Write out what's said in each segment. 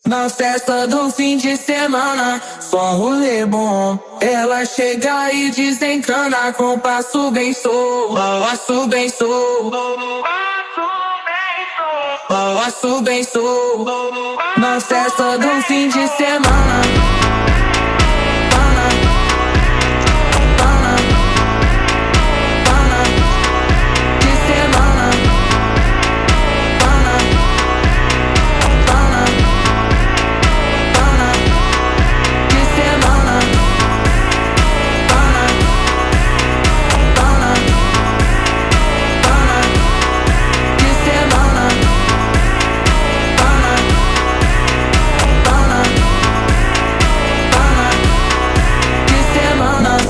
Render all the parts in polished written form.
Na festa do fim de semana, só um rolê bom. Ela chega e desencana com passo bem solto, passo bem solto, passo bem solto. Na festa do fim de semana.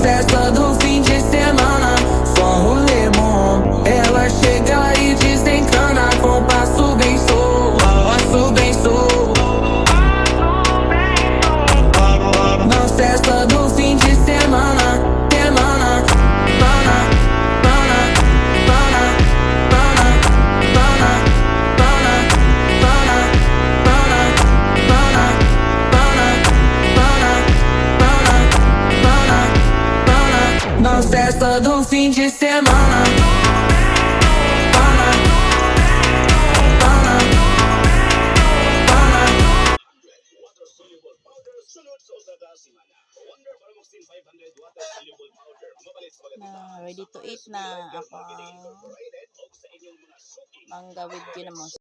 Festa do fim de semana, só um rolê bom. Ela chega e desencana com passo bem solto, passo bem solto. Na festa do fim de semana, semana, pana, pana, pana, pana, pana, pana, pana, pana, pana, pana, pana, pana. Na festa do fim de semana. Pana, pana, pana. Na ready to eat na ako ang mangga with ginamos.